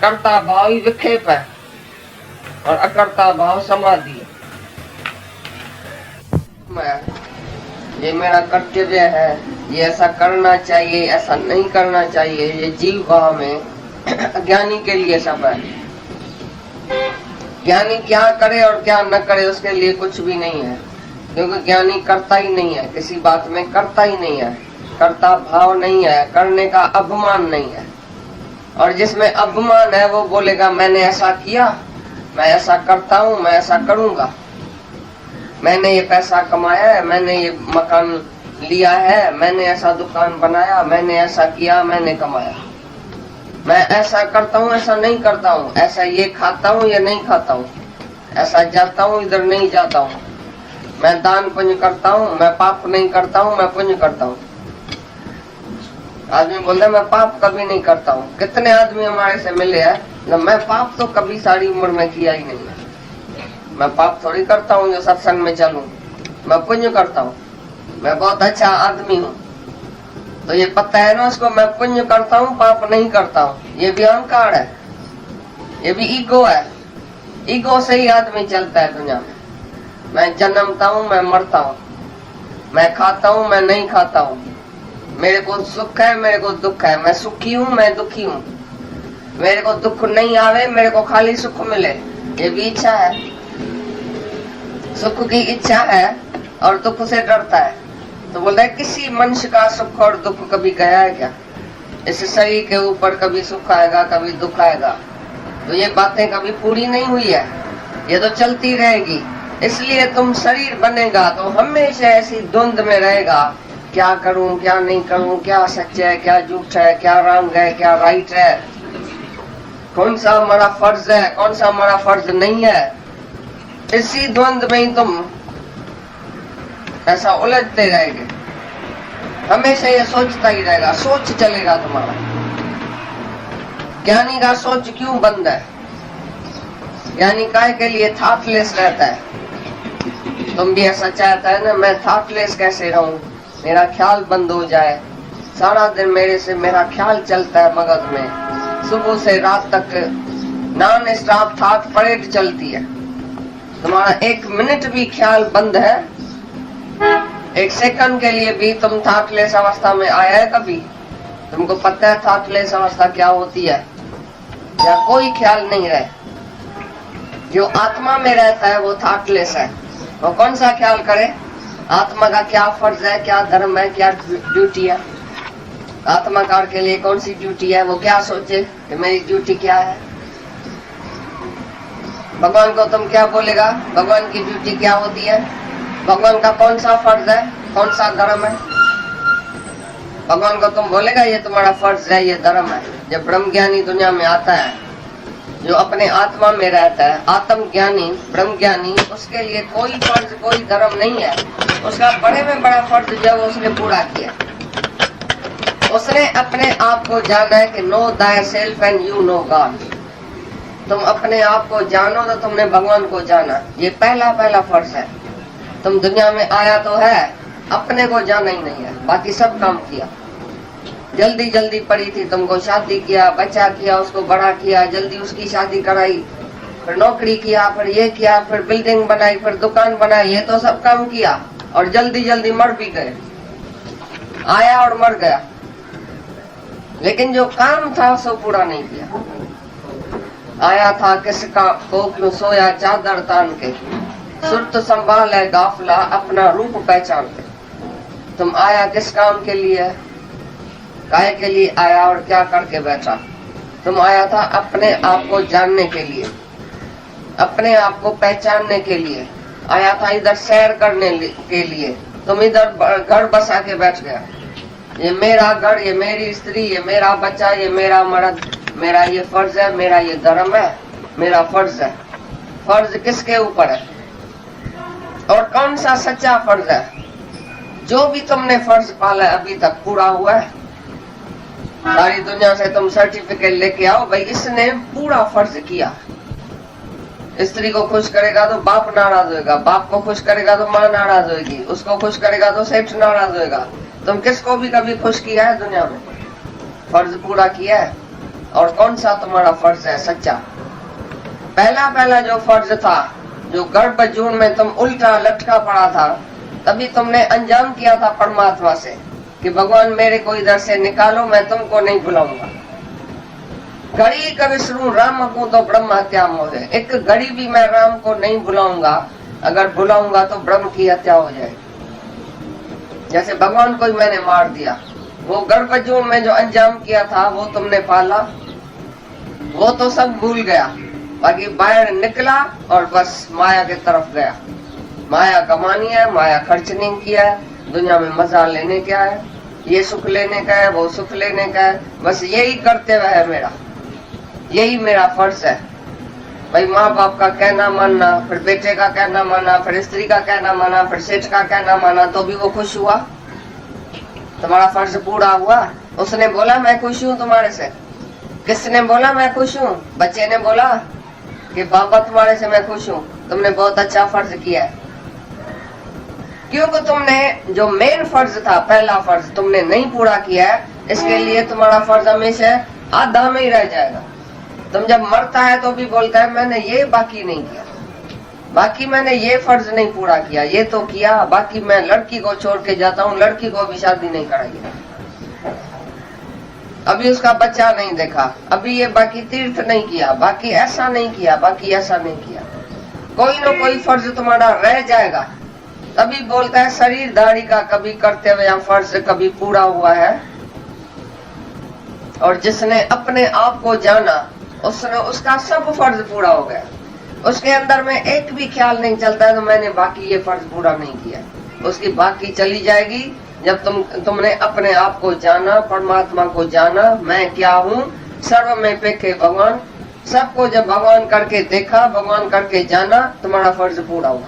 कर्ता भाव ही विक्षेप है और अकर्ता भाव समाधि है। ये मेरा कर्तव्य है, ये ऐसा करना चाहिए, ऐसा नहीं करना चाहिए, ये जीव भाव में ज्ञानी के लिए सब है। ज्ञानी क्या करे और क्या न करे उसके लिए कुछ भी नहीं है, क्योंकि ज्ञानी करता ही नहीं है, किसी बात में करता ही नहीं है, कर्ता भाव नहीं है, करने का अभिमान नहीं है। और जिसमें अभिमान है वो बोलेगा मैंने ऐसा किया, मैं ऐसा करता हूँ, मैं ऐसा करूंगा, मैंने ये पैसा कमाया है, मैंने ये मकान लिया है, मैंने ऐसा दुकान बनाया, मैंने ऐसा किया, मैंने कमाया, मैं ऐसा करता हूँ, ऐसा नहीं करता हूँ, ऐसा ये खाता हूँ, ये नहीं खाता हूँ, ऐसा जाता हूँ, इधर नहीं जाता हूँ, मैं दान पुण्य करता हूँ, मैं पाप नहीं करता हूँ, मैं पुण्य करता हूँ। आदमी बोलता है मैं पाप कभी नहीं करता हूँ। कितने आदमी हमारे से मिले हैं, मैं पाप तो कभी सारी उम्र में किया ही नहीं है, मैं पाप थोड़ी करता हूँ जो सत्संग में चलूं, मैं पुण्य करता हूँ, मैं बहुत अच्छा आदमी हूँ। तो ये पता है ना उसको, मैं पुण्य करता हूँ, पाप नहीं करता हूँ। ये भी अहंकार है, ये भी ईगो है। ईगो से ही आदमी चलता है दुनिया में। मैं जन्मता हूँ, मैं मरता हूँ, मैं खाता हूँ, मैं नहीं खाता हूँ, मेरे को सुख है, मेरे को दुख है, मैं सुखी हूँ, मैं दुखी हूँ, मेरे को दुख नहीं आवे, मेरे को खाली सुख मिले, ये भी इच्छा है। सुख की इच्छा है और दुख से डरता है। तो बोल रहे किसी मनुष्य का सुख और दुख कभी गया है क्या? इस शरीर के ऊपर कभी सुख आएगा, कभी दुख आएगा, तो ये बातें कभी पूरी नहीं हुई है, ये तो चलती रहेगी। इसलिए तुम शरीर बनेगा तो हमेशा ऐसी द्वंद में रहेगा, क्या करूं, क्या नहीं करूं, क्या सच है, क्या झूठ है, क्या रंग है, क्या राइट है, कौन सा हमारा फर्ज है, कौन सा हमारा फर्ज नहीं है। इसी द्वंद में ही तुम ऐसा उलझते रहेंगे, हमेशा ये सोचता ही रहेगा, सोच चलेगा तुम्हारा। ज्ञानी का सोच क्यों बंद है? ज्ञानी काय के लिए थॉटलेस रहता है। तुम भी ऐसा चाहता है ना, मैं थॉटलेस कैसे रहूं, मेरा ख्याल बंद हो जाए, सारा दिन मेरे से मेरा ख्याल चलता है मगज में, सुबह से रात तक नॉन स्टॉप थॉट परेड चलती है, तुम्हारा एक मिनट भी ख्याल बंद है, एक सेकंड के लिए भी तुम थॉटलेस अवस्था में आया है कभी? तुमको पता है थॉटलेस अवस्था क्या होती है? या कोई ख्याल नहीं रहे। जो आत्मा में रहता है वो थॉटलेस है। वो कौन सा ख्याल करे? आत्मा का क्या फर्ज है, क्या धर्म है, क्या ड्यूटी है? आत्माकार के लिए कौन सी ड्यूटी है? वो क्या सोचे कि मेरी ड्यूटी क्या है? भगवान को तुम क्या बोलेगा? भगवान की ड्यूटी क्या होती है? भगवान का कौन सा फर्ज है, कौन सा धर्म है? भगवान को तुम बोलेगा ये तुम्हारा फर्ज है, ये धर्म है। जब ब्रह्म ज्ञानी दुनिया में आता है, जो अपने आत्मा में रहता है, आत्म ज्ञानी, ब्रह्म ज्ञानी, उसके लिए कोई फर्ज, कोई धर्म नहीं है। उसका बड़े में बड़ा फर्ज जो उसने पूरा किया, उसने अपने आप को जाना है कि नो दाय self and you know God. तुम अपने आप को जानो तो तुमने भगवान को जाना, ये पहला फर्ज है। तुम दुनिया में आया तो है, अपने को जाना ही नहीं है, बाकी सब काम किया। जल्दी पड़ी थी, तुमको शादी किया, बच्चा किया, उसको बड़ा किया, जल्दी उसकी शादी कराई, फिर नौकरी किया, फिर ये किया, फिर बिल्डिंग बनाई, फिर दुकान बनाई, ये तो सब काम किया और जल्दी मर भी गए। आया और मर गया, लेकिन जो काम था सो पूरा नहीं किया। आया था किसका को क्यों सोया चादर तान के, सुरत संभाल है गाफला अपना रूप पहचान के। तुम आया किस काम के लिए, काहे के लिए आया और क्या करके बैठा? तुम आया था अपने आप को जानने के लिए, अपने आप को पहचानने के लिए आया था, इधर सैर करने के लिए। तुम इधर घर बसा के बैठ गया, ये मेरा घर, ये मेरी स्त्री, ये मेरा बच्चा, ये मेरा मर्द, मेरा ये फर्ज है, मेरा ये धर्म है, मेरा फर्ज है। फर्ज किसके ऊपर है और कौन सा सच्चा फर्ज है? जो भी तुमने फर्ज पाला अभी तक पूरा हुआ है? सारी दुनिया से तुम सर्टिफिकेट लेके आओ, भाई इसने पूरा फर्ज किया। स्त्री को खुश करेगा तो बाप नाराज होगा, बाप को खुश करेगा तो माँ नाराज होगी, उसको खुश करेगा तो सेठ नाराज होगा। तुम किसको भी कभी खुश किया है दुनिया में? फर्ज पूरा किया है? और कौन सा तुम्हारा फर्ज है सच्चा। पहला जो फर्ज था, जो गर्भ जून में तुम उल्टा लटका पड़ा था, तभी तुमने अंजाम किया था परमात्मा से कि भगवान मेरे को इधर से निकालो, मैं तुमको नहीं बुलाऊंगा। घड़ी कविश्रु राम को तो ब्रह्म हत्या मोहे, एक घड़ी भी मैं राम को नहीं बुलाऊंगा, अगर बुलाऊंगा तो ब्रह्म की हत्या हो जाएगी। जैसे भगवान को ही मैंने मार दिया, वो गर्भजून में जो अंजाम किया था वो तुमने पाला, वो तो सब भूल गया, बाकी बाहर निकला और बस माया की तरफ गया। माया कमानी है, माया खर्च नहीं किया है, दुनिया में मजा लेने का है, ये सुख लेने का है, वो सुख लेने का है, बस यही करते हुए है मेरा, यही मेरा फर्ज है। भाई माँ बाप का कहना मानना, फिर बेटे का कहना माना, फिर स्त्री का कहना माना, फिर सेठ का कहना माना, तो भी वो खुश हुआ, तुम्हारा फर्ज पूरा हुआ। उसने बोला मैं खुश हूँ तुम्हारे से, किसने बोला मैं खुश हूँ? बच्चे ने बोला कि बाबा तुम्हारे से मैं खुश हूँ, तुमने बहुत अच्छा फर्ज किया है। क्योंकि तुमने जो मेन फर्ज था, पहला फर्ज तुमने नहीं पूरा किया है, इसके लिए तुम्हारा फर्ज हमेशा आधा में ही रह जाएगा। तुम जब मरता है तो भी बोलता है मैंने ये बाकी नहीं किया, बाकी मैंने ये फर्ज नहीं पूरा किया, ये तो किया, बाकी मैं लड़की को छोड़ के जाता हूँ, लड़की को भी शादी नहीं कराई, अभी उसका बच्चा नहीं देखा, अभी ये बाकी तीर्थ नहीं किया, बाकी ऐसा नहीं किया, बाकी ऐसा नहीं किया। कोई ना कोई फर्ज तुम्हारा रह जाएगा, तभी बोलता है शरीरधारी का कभी कर्तव्य या फर्ज कभी पूरा हुआ है। और जिसने अपने आप को जाना, उसने उसका सब फर्ज पूरा हो गया, उसके अंदर में एक भी ख्याल नहीं चलता है तो मैंने बाकी ये फर्ज पूरा नहीं किया। उसकी बाकी चली जाएगी जब तुमने अपने आप को जाना, परमात्मा को जाना, मैं क्या हूँ, सर्व में पेखे भगवान, सबको जब भगवान करके देखा, भगवान करके जाना, तुम्हारा फर्ज पूरा हुआ।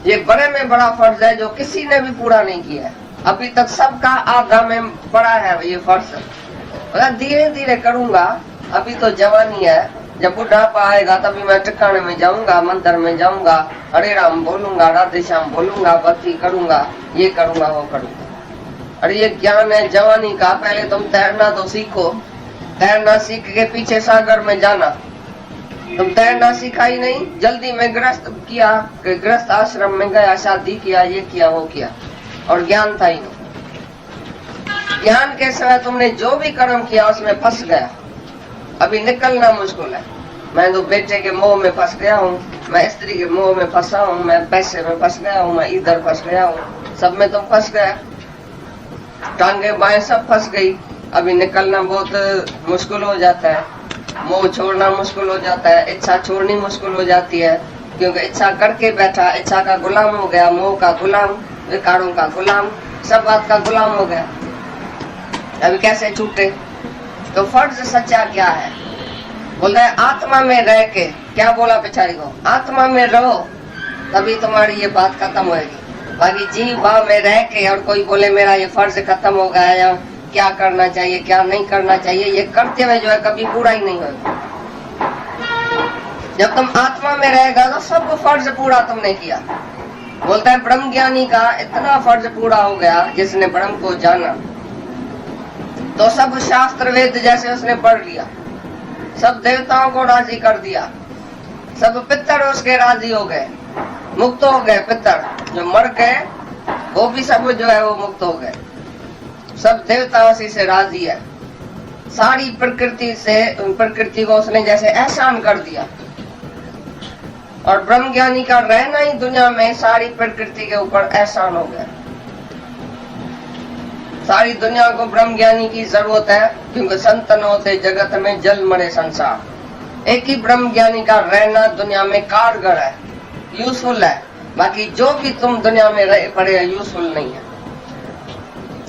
ये बड़े में बड़ा फर्ज है जो किसी ने भी पूरा नहीं किया है अभी तक, सबका आधा में पड़ा है ये फर्ज। धीरे धीरे करूंगा, अभी तो जवानी है, जब बुढ़ापा आएगा तभी मैं टिकाने में जाऊंगा, मंदिर में जाऊंगा, हरे राम बोलूंगा, राधे श्याम बोलूंगा, भक्ति करूंगा, ये करूंगा, वो करूंगा। अरे ये ज्ञान है जवानी का, पहले तुम तैरना तो सीखो, तैरना सीख के पीछे सागर में जाना। तुम तैरना सीखा ही नहीं, जल्दी में गृहस्थ किया, गृहस्थ आश्रम में गया, शादी किया, ये किया, वो किया, और ज्ञान था ही नहीं। ज्ञान के समय तुमने जो भी कर्म किया उसमें फंस गया, अभी निकलना मुश्किल है। मैं तो बेटे के मोह में फंस गया हूँ, मैं स्त्री के मोह में फंसा हूँ, मैं पैसे में फंस गया हूँ, मैं इधर फंस गया हूँ, सब में तुम फंस गया, टांगे बाएं सब फंस गई। अभी निकलना बहुत मुश्किल हो जाता है, मोह छोड़ना मुश्किल हो जाता है, इच्छा छोड़नी मुश्किल हो जाती है, क्योंकि इच्छा करके बैठा, इच्छा का गुलाम हो गया, मोह का गुलाम, विकारों का गुलाम, सब बात का गुलाम हो गया। अभी कैसे छूटे? तो फर्ज सच्चा क्या है? बोलता है आत्मा में रह के, क्या बोला पिछाड़ी को, आत्मा में रहो तभी तुम्हारी ये बात खत्म होगी। बाकी जीव भाव में रह के और कोई बोले मेरा ये फर्ज खत्म हो गया या क्या करना चाहिए क्या नहीं करना चाहिए, ये करते हुए जो है कभी पूरा ही नहीं होगा। जब तुम आत्मा में रहेगा तो सब फर्ज पूरा तुमने किया। बोलता है ब्रह्म ज्ञानी का इतना फर्ज पूरा हो गया, जिसने ब्रह्म को जाना तो सब शास्त्र वेद जैसे उसने पढ़ लिया, सब देवताओं को राजी कर दिया, सब पितर उसके राजी हो गए, मुक्त हो गए। पितर जो मर गए वो भी सब जो है वो मुक्त हो गए, सब देवता उसी से राजी है। सारी प्रकृति को उसने जैसे एहसान कर दिया। और ब्रह्म ज्ञानी का रहना ही दुनिया में सारी प्रकृति के ऊपर एहसान हो गया। सारी दुनिया को ब्रह्म ज्ञानी की जरूरत है, क्योंकि संतन होते जगत में जल मरे संसार। एक ही ब्रह्म ज्ञानी का रहना दुनिया में कारगर है, यूजफुल है। बाकी जो भी तुम दुनिया में रहे पड़े यूजफुल नहीं है।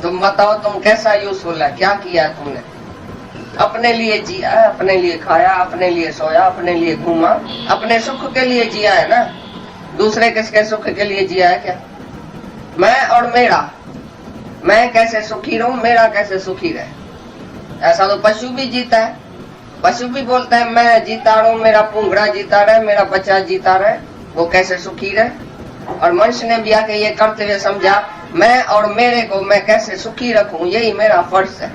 तुम बताओ तुम कैसा यूजफुल है, क्या किया है तुमने? अपने लिए जिया है, अपने लिए खाया, अपने लिए सोया, अपने लिए घूमा, अपने सुख के लिए जिया है ना। दूसरे किसके सुख के लिए जिया है क्या? मैं और मेरा, मैं कैसे सुखी रहूं, मेरा कैसे सुखी रहे। ऐसा तो पशु भी जीता है, पशु भी बोलता है मैं जीता रहूं, मेरा पुंगड़ा जीता रहे, मेरा बच्चा जीता रहे, वो कैसे सुखी रहे। और मनुष्य ने भी आके ये करते हुए समझा मैं और मेरे को मैं कैसे सुखी रखूं, यही मेरा फर्ज है।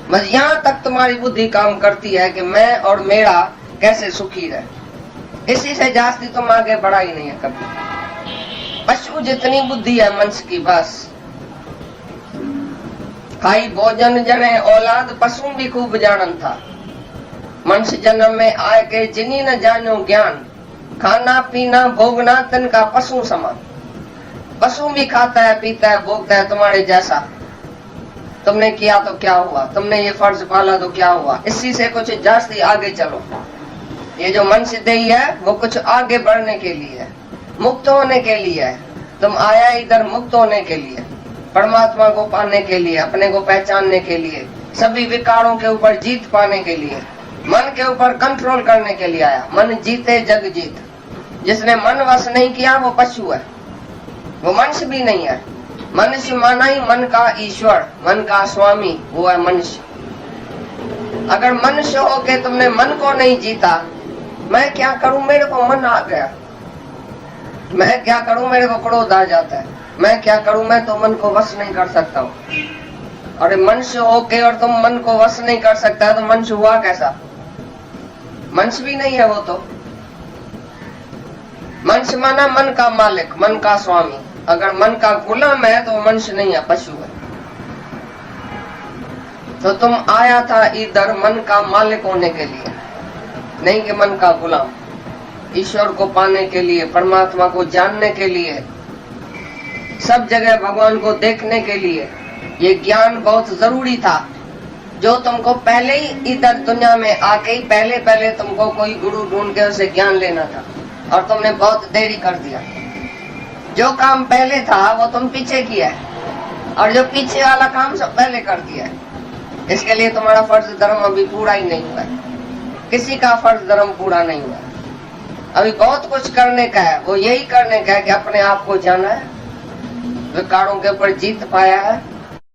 बस यहाँ तक तुम्हारी बुद्धि काम करती है कि मैं और मेरा कैसे सुखी रहे। इसी से जास्ती तुम आगे बढ़ा ही नहीं है कभी। पशु जितनी बुद्धि है मनुष्य की, बस खाई भोजन जने औलाद पशु भी खूब जानन था। मनुष्य जन्म में आए के जिनी न जानो ज्ञान, खाना पीना भोगना तन का पशु समान। पशु भी खाता है पीता है भोगता है तुम्हारे जैसा। तुमने किया तो क्या हुआ, तुमने ये फर्ज पाला तो क्या हुआ। इसी से कुछ जास्ती आगे चलो। ये जो मनुष्य देही है वो कुछ आगे बढ़ने के लिए है, मुक्त होने के लिए है। तुम आया इधर मुक्त होने के लिए, परमात्मा को पाने के लिए, अपने को पहचानने के लिए, सभी विकारों के ऊपर जीत पाने के लिए, मन के ऊपर कंट्रोल करने के लिए आया। मन जीते जग जीत। जिसने मन वश नहीं किया वो पशु है, वो मनुष्य भी नहीं है। मनुष्य माना ही मन का ईश्वर, मन का स्वामी, वो है मनुष्य। अगर मनुष्य हो के तुमने मन को नहीं जीता, मैं क्या करूं मेरे को मन आ गया, मैं क्या करूं मेरे को क्रोध आ जाता है, मैं क्या करूं मैं तो मन को वश नहीं कर सकता हूं। अरे मनुष्य होके और तुम मन को वश नहीं कर सकता तो मनुष्य हुआ कैसा? मनुष्य भी नहीं है वो तो। मनुष्य माना मन का मालिक, मन का स्वामी। अगर मन का गुलाम है तो मनुष्य नहीं है, पशु है। तो तुम आया था इधर मन का मालिक होने के लिए, नहीं कि मन का गुलाम। ईश्वर को पाने के लिए, परमात्मा को जानने के लिए, सब जगह भगवान को देखने के लिए ये ज्ञान बहुत जरूरी था। जो तुमको पहले ही इधर दुनिया में आके ही पहले तुमको कोई गुरु ढूंढ के उसे ज्ञान लेना था और तुमने बहुत देरी कर दिया। जो काम पहले था वो तुम पीछे किया है और जो पीछे वाला काम सब पहले कर दिया है। इसके लिए तुम्हारा फर्ज धर्म अभी पूरा ही नहीं हुआ है। किसी का फर्ज धर्म पूरा नहीं हुआ। अभी बहुत कुछ करने का है, वो यही करने का है कि अपने आप को जाना है, विकारों के ऊपर जीत पाया है,